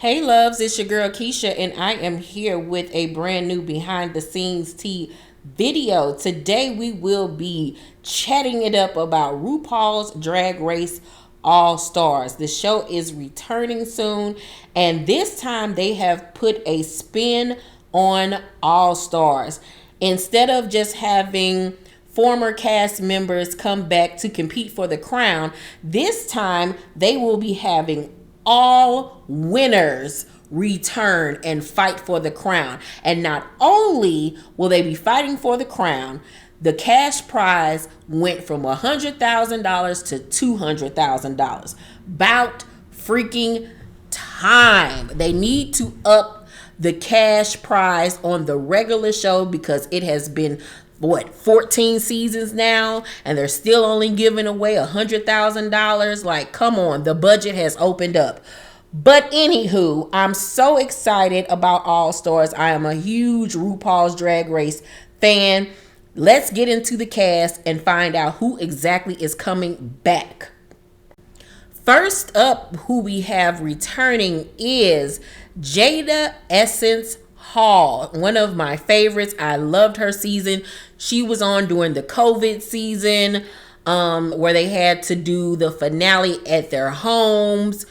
Hey loves, it's your girl Keisha and I am here with a brand new behind the scenes tea video. Today we will be chatting it up about RuPaul's Drag Race All Stars. The show is returning soon and this time they have put a spin on All Stars. Instead of just having former cast members come back to compete for the crown, this time they will be having all winners return and fight for the crown. And not only will they be fighting for the crown, the cash prize went from $100,000 to $200,000. About freaking time. They need to up the cash prize on the regular show because it has been 14 seasons now and they're still only giving away $100,000. Like, come on, the budget has opened up. But anywho, I'm so excited about All Stars. I am a huge RuPaul's Drag Race fan. Let's get into the cast and find out who exactly is coming back. First up, who we have returning is Jaida Essence Hall, one of my favorites. I loved her season. She was on during the COVID season where they had to do the finale at their homes,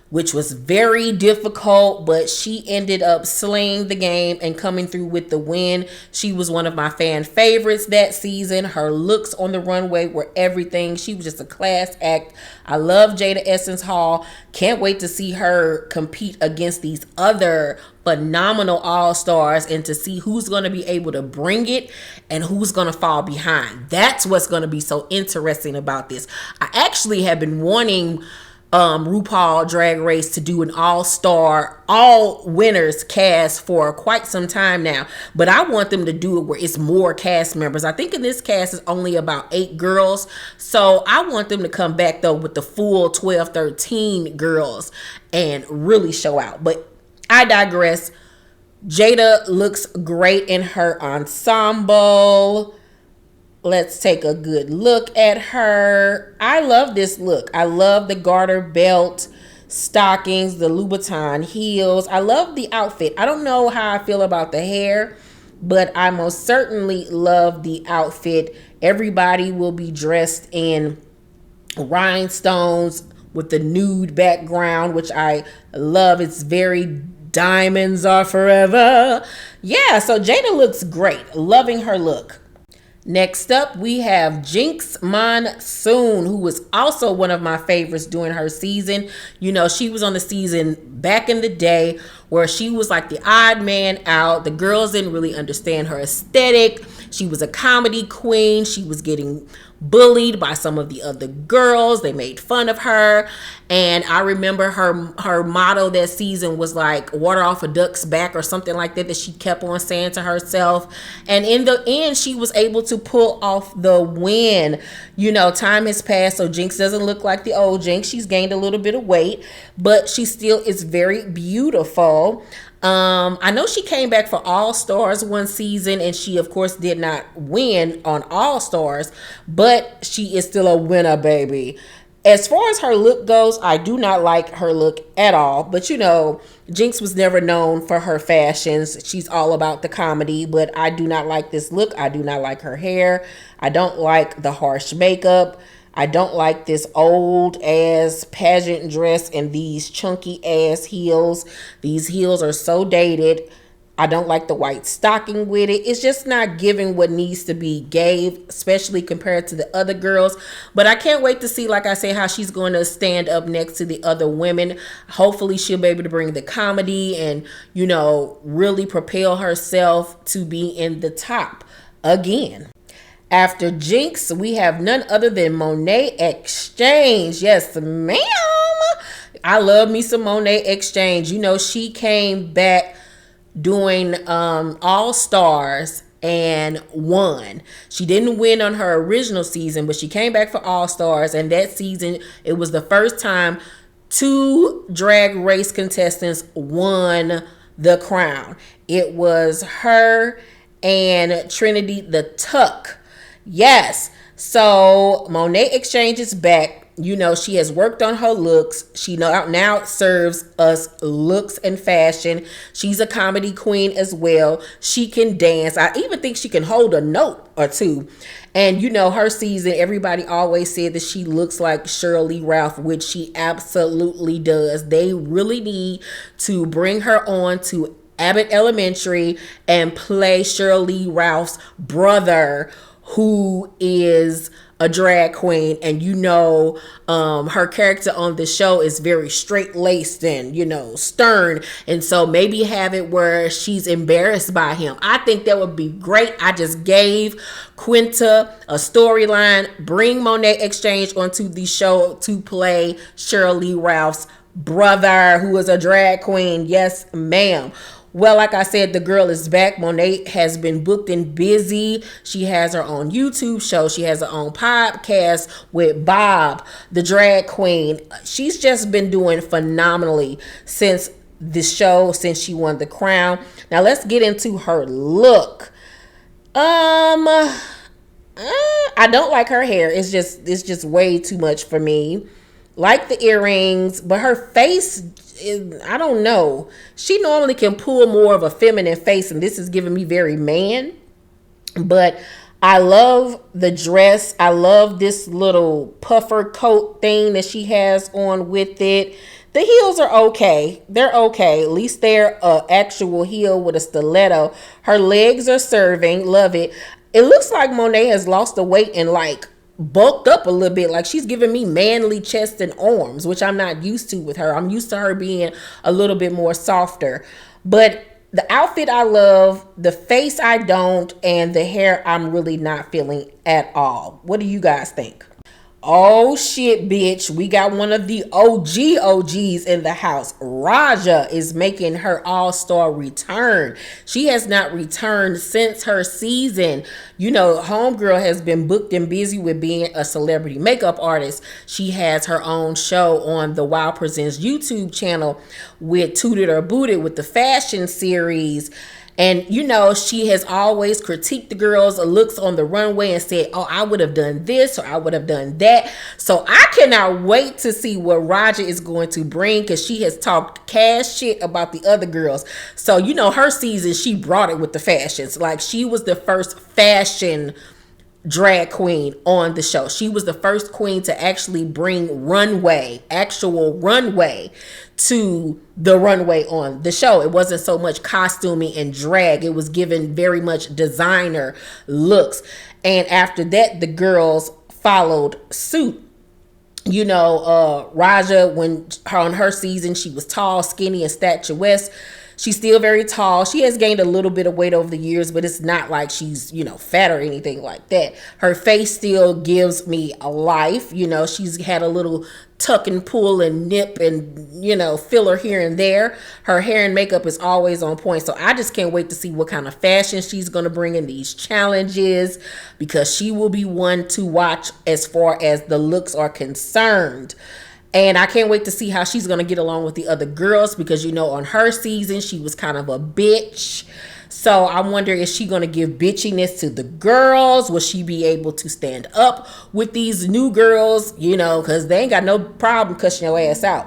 which was very difficult, but she ended up slaying the game and coming through with the win. She was one of my fan favorites that season. Her looks on the runway were everything. She was just a class act. I love Jaida Essence Hall. Can't wait to see her compete against these other phenomenal all-stars and to see who's going to be able to bring it and who's going to fall behind. That's what's going to be so interesting about this. I actually have been wanting RuPaul Drag Race to do an all-star, all winners cast for quite some time now, but I want them to do it where it's more cast members. I think in this cast is only about 8 girls, so I want them to come back though with the full 12, 13 girls and really show out. But I digress. Jaida looks great in her ensemble. Let's take a good look at her. I love this look. I love the garter belt, stockings, the Louboutin heels. I love the outfit. I don't know how I feel about the hair, but I most certainly love the outfit. Everybody will be dressed in rhinestones with the nude background, which I love. It's very diamonds are forever. Yeah, so Jaida looks great. Loving her look. Next up, we have Jinkx Monsoon, who was also one of my favorites during her season. You know, she was on the season back in the day where she was like the odd man out. The girls didn't really understand her aesthetic. She was a comedy queen. She was getting bullied by some of the other girls. They made fun of her. And I remember her motto that season was like water off a duck's back or something like that she kept on saying to herself. And in the end, she was able to pull off the win. You know, time has passed, so Jinkx doesn't look like the old Jinkx. She's gained a little bit of weight, but she still is very beautiful. I know she came back for All Stars one season and she of course did not win on All Stars, but she is still a winner, baby. As far as her look goes, I do not like her look at all, but you know, Jinkx was never known for her fashions. She's all about the comedy, but I do not like this look. I do not like her hair. I don't like the harsh makeup. I don't like this old ass pageant dress and these chunky ass heels. These heels are so dated. I don't like the white stocking with it. It's just not giving what needs to be gave, especially compared to the other girls. But I can't wait to see, like I say, how she's going to stand up next to the other women. Hopefully she'll be able to bring the comedy and, you know, really propel herself to be in the top again. After Jinkx, we have none other than Mon'et X Change. Yes, ma'am. I love me some Mon'et X Change. You know, she came back doing All Stars and won. She didn't win on her original season, but she came back for All Stars, and that season, it was the first time 2 Drag Race contestants won the crown. It was her and Trinity the Tuck. Yes, so Mon'et X Change is back. You know, she has worked on her looks. She now serves us looks and fashion. She's a comedy queen as well. She can dance. I even think she can hold a note or two. And you know, her season, everybody always said that she looks like Shirley Ralph, which she absolutely does. They really need to bring her on to Abbott Elementary and play Shirley Ralph's brother, who is a drag queen. And you know, her character on the show is very straight-laced and, you know, stern, and so maybe have it where she's embarrassed by him. I think that would be great. I just gave Quinta a storyline. Bring Mon'et X Change onto the show to play Shirley Ralph's brother, who is a drag queen. Yes, ma'am. Well, like I said, the girl is back. Mon'et has been booked and busy. She has her own YouTube show. She has her own podcast with Bob, the drag queen. She's just been doing phenomenally since the show, since she won the crown. Now let's get into her look. I don't like her hair. It's just way too much for me. Like the earrings, but her face, I don't know. She normally can pull more of a feminine face, and this is giving me very man. But I love the dress. I love this little puffer coat thing that she has on with it. The heels are okay. They're okay. At least they're an actual heel with a stiletto. Her legs are serving. Love it. It looks like Mon'et has lost the weight and like bulked up a little bit. Like she's giving me manly chest and arms, which I'm not used to with her. I'm used to her being a little bit more softer. But the outfit I love, the face I don't, and the hair I'm really not feeling at all. What do you guys think? Oh shit, bitch. We got one of the OGs in the house. Raja is making her all-star return. She has not returned since her season. You know, homegirl has been booked and busy with being a celebrity makeup artist. She has her own show on the Wow Presents YouTube channel with Tooted or Booted with the fashion series. And, you know, she has always critiqued the girls' looks on the runway and said, oh, I would have done this or I would have done that. So I cannot wait to see what Raja is going to bring, because she has talked cash shit about the other girls. So, you know, her season, she brought it with the fashions. Like, she was the first fashion drag queen on the show. She was the first queen to actually bring actual runway to the runway on the show. It wasn't so much costuming and drag. It was given very much designer looks. And after that, the girls followed suit. You know, Raja, when on her season, she was tall, skinny, and statuesque. She's still very tall. She has gained a little bit of weight over the years, but it's not like she's, you know, fat or anything like that. Her face still gives me a life. You know, she's had a little tuck and pull and nip and, you know, filler here and there. Her hair and makeup is always on point. So I just can't wait to see what kind of fashion she's going to bring in these challenges, because she will be one to watch as far as the looks are concerned. And I can't wait to see how she's going to get along with the other girls, because, you know, on her season, she was kind of a bitch. So I wonder, is she going to give bitchiness to the girls? Will she be able to stand up with these new girls? You know, because they ain't got no problem cussing your ass out.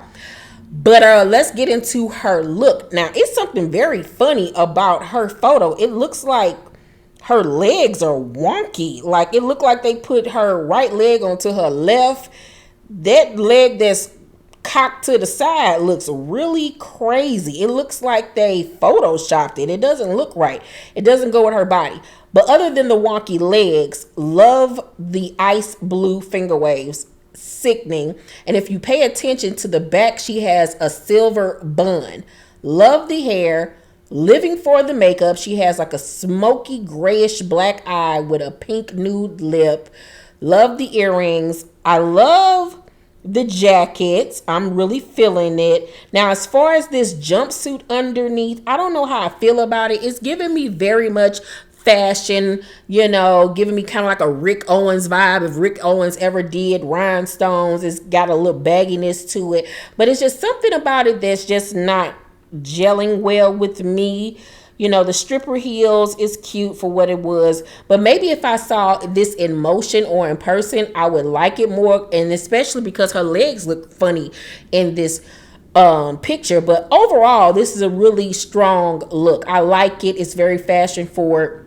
But let's get into her look. Now, it's something very funny about her photo. It looks like her legs are wonky. Like, it looked like they put her right leg onto her left. That leg that's cocked to the side looks really crazy. It looks like they photoshopped it. It doesn't look right. It doesn't go with her body. But other than the wonky legs, love the ice blue finger waves. Sickening. And if you pay attention to the back, she has a silver bun. Love the hair. Living for the makeup. She has like a smoky grayish black eye with a pink nude lip. Love the earrings. I love the jackets. I'm really feeling it. Now, as far as this jumpsuit underneath, I don't know how I feel about it. It's giving me very much fashion, you know, giving me kind of like a Rick Owens vibe. If Rick Owens ever did rhinestones, it's got a little bagginess to it. But it's just something about it that's just not gelling well with me. You know, the stripper heels is cute for what it was, but maybe if I saw this in motion or in person, I would like it more, and especially because her legs look funny in this picture. But overall, this is a really strong look. I like it. It's very fashion forward.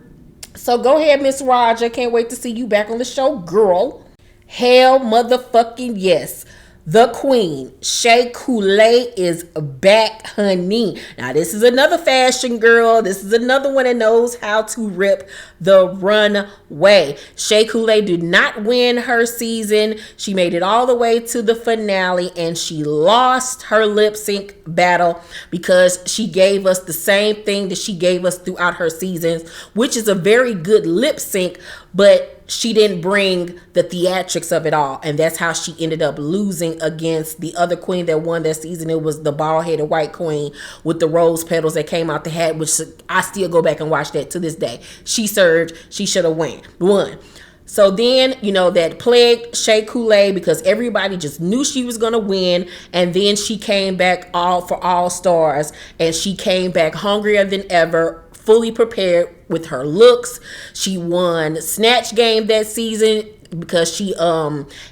So go ahead, Miss Raja. Can't wait to see you back on the show, girl. Hell motherfucking yes. The queen, Shea Coule, is back, honey. Now, this is another fashion girl. This is another one that knows how to rip the runway. Shea Coule did not win her season. She made it all the way to the finale, and she lost her lip sync battle because she gave us the same thing that she gave us throughout her seasons, which is a very good lip sync, but she didn't bring the theatrics of it all, and that's how she ended up losing against the other queen that won that season. It was the bald-headed white queen with the rose petals that came out the hat, which I still go back and watch that to this day. She served. She should have won. So then, you know, that plagued Shea Coule because everybody just knew she was going to win. And then she came back all for All Stars, and she came back hungrier than ever, fully prepared with her looks. She won Snatch Game that season because she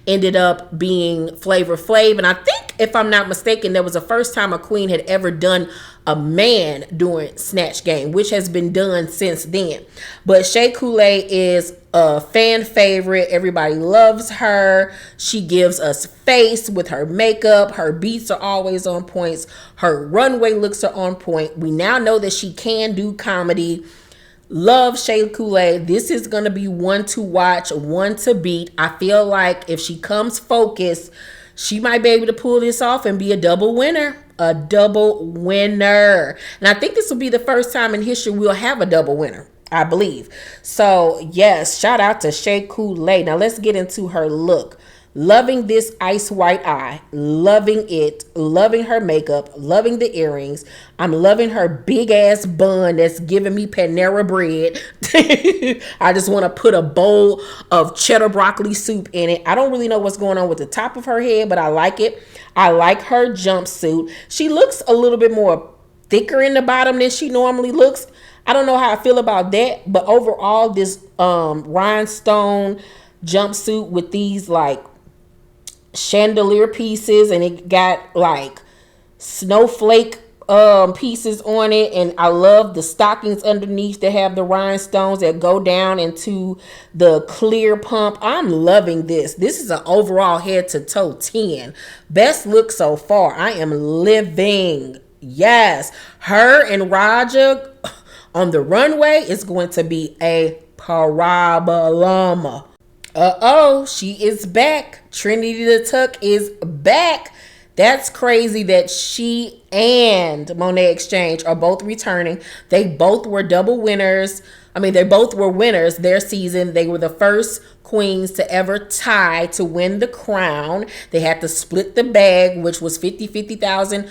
ended up being Flavor Flav. And I think, if I'm not mistaken, that was the first time a queen had ever done a man during Snatch Game, which has been done since then. But Shea Coule is a fan favorite. Everybody loves her. She gives us face with her makeup. Her beats are always on points. Her runway looks are on point. We now know that she can do comedy. Love Shea Coule. This is going to be one to watch, one to beat. I feel like if she comes focused, she might be able to pull this off and be a double winner. A double winner. And I think this will be the first time in history we'll have a double winner, I believe. So, yes, shout out to Shea Coule. Now, let's get into her look. Loving this ice white eye. Loving it. Loving her makeup. Loving the earrings. I'm loving her big ass bun that's giving me Panera bread. I just want to put a bowl of cheddar broccoli soup in it. I don't really know what's going on with the top of her head, but I like it. I like her jumpsuit. She looks a little bit more thicker in the bottom than she normally looks. I don't know how I feel about that, but overall, this rhinestone jumpsuit with these like chandelier pieces, and it got like snowflake pieces on it, and I love the stockings underneath that have the rhinestones that go down into the clear pump. I'm loving this. This is an overall head to toe 10. Best look so far. I am living. Yes, her and Raja on the runway is going to be a parabolama. She is back. Trinity the Tuck is back. That's crazy that she and Mon'et X Change are both returning. They both were double winners. I mean, they both were winners their season. They were the first queens to ever tie to win the crown. They had to split the bag, which was 50,000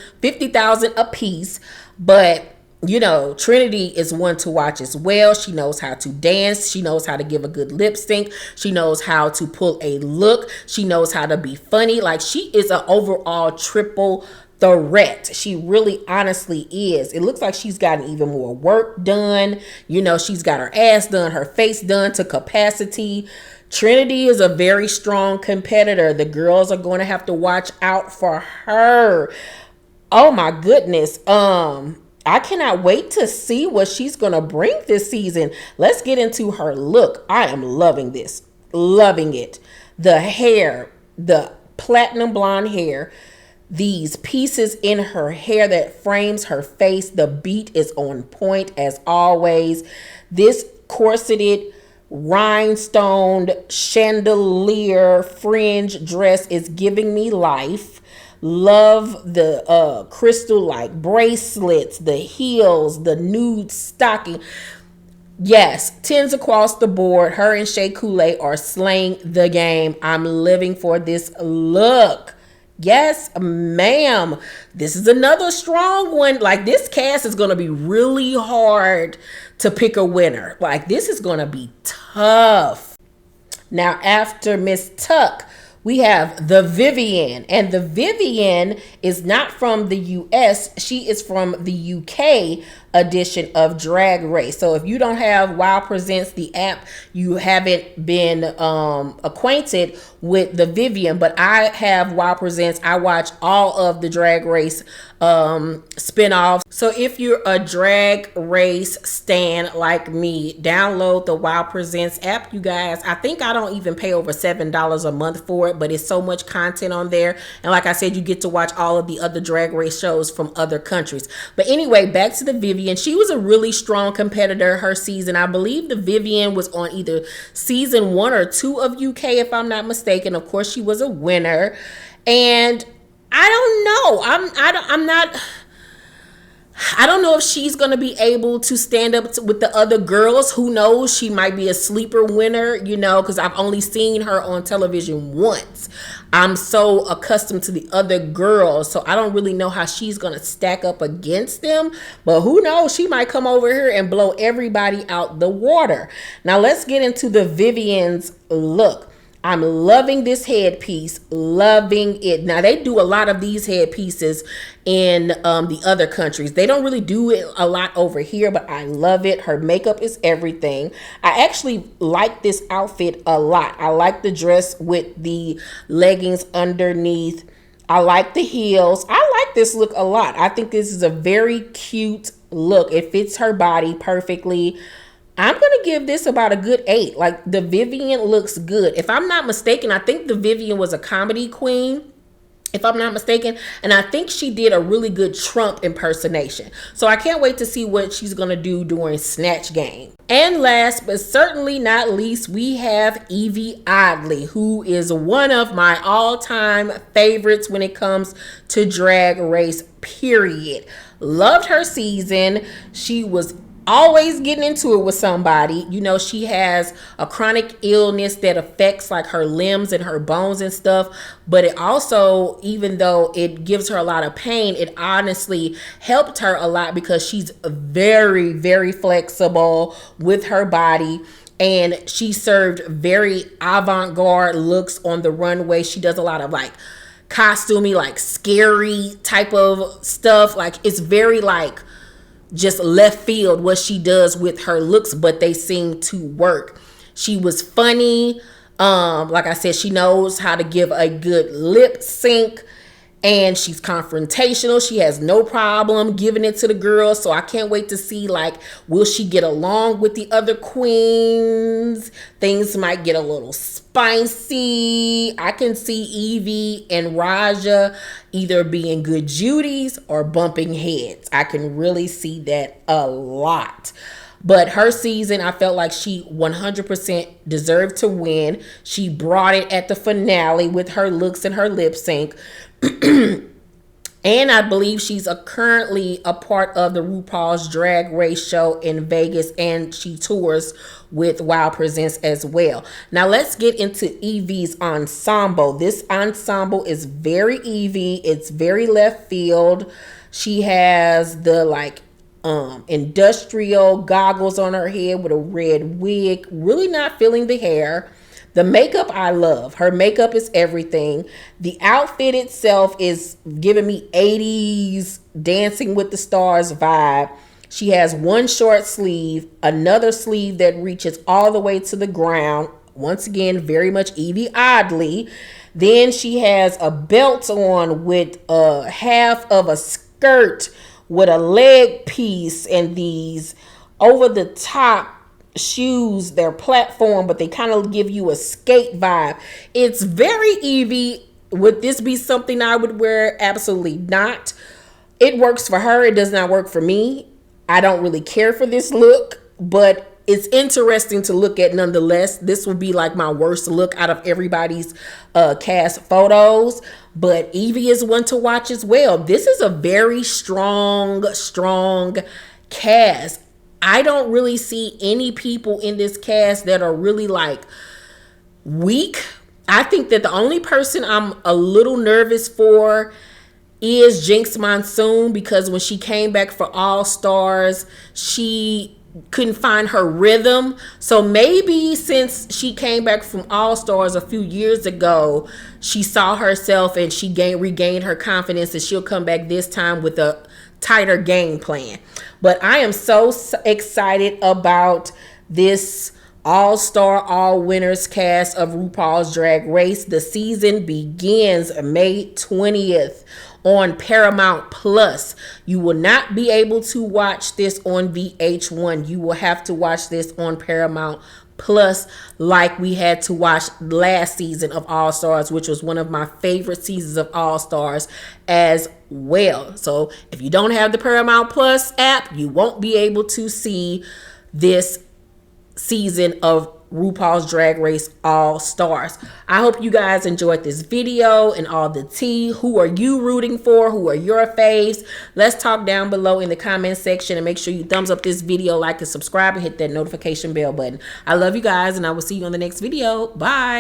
apiece. But you know, Trinity is one to watch as well. She knows how to dance. She knows how to give a good lip sync. She knows how to pull a look. She knows how to be funny. Like, she is an overall triple threat. She really honestly is. It looks like she's gotten even more work done. You know, she's got her ass done, her face done to capacity. Trinity is a very strong competitor. The girls are going to have to watch out for her. Oh my goodness. I cannot wait to see what she's going to bring this season. Let's get into her look. I am loving this. Loving it. The hair, the platinum blonde hair, these pieces in her hair that frames her face. The beat is on point as always. This corseted, rhinestoned, chandelier fringe dress is giving me life. Love the crystal like bracelets, the heels, the nude stocking. Yes, 10s across the board. Her and Shea Coule are slaying the game. I'm living for this look. Yes, ma'am. This is another strong one. Like, this cast is going to be really hard to pick a winner. Like, this is going to be tough. Now, after Miss Tuck, we have the Vivienne, and the Vivienne is not from the US. She is from the UK, edition of Drag Race. So if you don't have Wow Presents, the app, you haven't been acquainted with the Vivienne, but I have Wow Presents. I watch all of the Drag Race spinoffs. So if you're a Drag Race stan like me, download the Wow Presents app, you guys. I think I don't even pay over $7 a month for it, but it's so much content on there. And like I said, you get to watch all of the other Drag Race shows from other countries. But anyway, back to the Vivienne. She was a really strong competitor her season. I believe the Vivienne was on either season 1 or 2 of UK, if I'm not mistaken. Of course, she was a winner. And I don't know. I don't know if she's going to be able to stand up with the other girls. Who knows? She might be a sleeper winner, you know, because I've only seen her on television once. I'm so accustomed to the other girls, so I don't really know how she's going to stack up against them. But who knows? She might come over here and blow everybody out the water. Now, let's get into the Vivienne's look. I'm loving this headpiece, loving it. Now, they do a lot of these headpieces in the other countries. They don't really do it a lot over here, but I love it. Her makeup is everything. I actually like this outfit a lot. I like the dress with the leggings underneath. I like the heels. I like this look a lot. I think this is a very cute look. It fits her body perfectly. I'm going to give this about a good 8. Like, the Vivienne looks good. If I'm not mistaken, I think the Vivienne was a comedy queen, if I'm not mistaken. And I think she did a really good Trump impersonation. So I can't wait to see what she's going to do during Snatch Game. And last but certainly not least, we have Yvie Oddly, who is one of my all-time favorites when it comes to Drag Race, period. Loved her season. She was always getting into it with somebody. You know, she has a chronic illness that affects like her limbs and her bones and stuff, but it also, even though it gives her a lot of pain, it honestly helped her a lot because she's very, very flexible with her body. And she served very avant-garde looks on the runway. She does a lot of like costumey, like scary type of stuff. Like, it's very like just left field what she does with her looks, but they seem to work. She was funny. Like I said, she knows how to give a good lip sync, and she's confrontational. She has no problem giving it to the girls. So I can't wait to see, like, will she get along with the other queens? Things might get a little spicy. I can see Yvie and Raja either being good Judies or bumping heads. I can really see that a lot. But her season, I felt like she 100% deserved to win. She brought it at the finale with her looks and her lip sync. And I believe she's currently a part of the Rupaul's Drag Race show in Vegas, and she tours with Wow Presents as well. Now let's get into Yvie's ensemble. This ensemble is very Yvie. It's very left field. She has the like industrial goggles on her head with a red wig. Really not feeling the hair. The makeup I love. Her makeup is everything. The outfit itself is giving me 80s Dancing with the Stars vibe. She has one short sleeve, another sleeve that reaches all the way to the ground. Once again, very much Yvie Oddly. Then she has a belt on with a half of a skirt with a leg piece and these over the top shoes. They're platform, but they kind of give you a skate vibe. It's very Yvie. Would this be something I would wear? Absolutely not. It works for her. It does not work for me. I don't really care for this look, but it's interesting to look at nonetheless. This would be like my worst look out of everybody's cast photos, but Yvie is one to watch as well. This is a very strong cast. I don't really see any people in this cast that are really like weak. I think that the only person I'm a little nervous for is Jinkx Monsoon, because when she came back for All Stars, she couldn't find her rhythm. So maybe since she came back from All Stars a few years ago, she saw herself and she regained her confidence, and she'll come back this time with a tighter game plan. But I am so excited about this all-star, all-winners cast of RuPaul's Drag Race. The season begins May 20th on Paramount Plus. You will not be able to watch this on VH1. You will have to watch this on Paramount Plus, like we had to watch last season of All Stars, which was one of my favorite seasons of All Stars as well. So if you don't have the Paramount Plus app, you won't be able to see this season of RuPaul's Drag Race All Stars. I hope you guys enjoyed this video and all the tea. Who are you rooting for? Who are your faves? Let's talk down below in the comment section, and make sure you thumbs up this video, like and subscribe, and hit that notification bell button. I love you guys, and I will see you on the next video. Bye.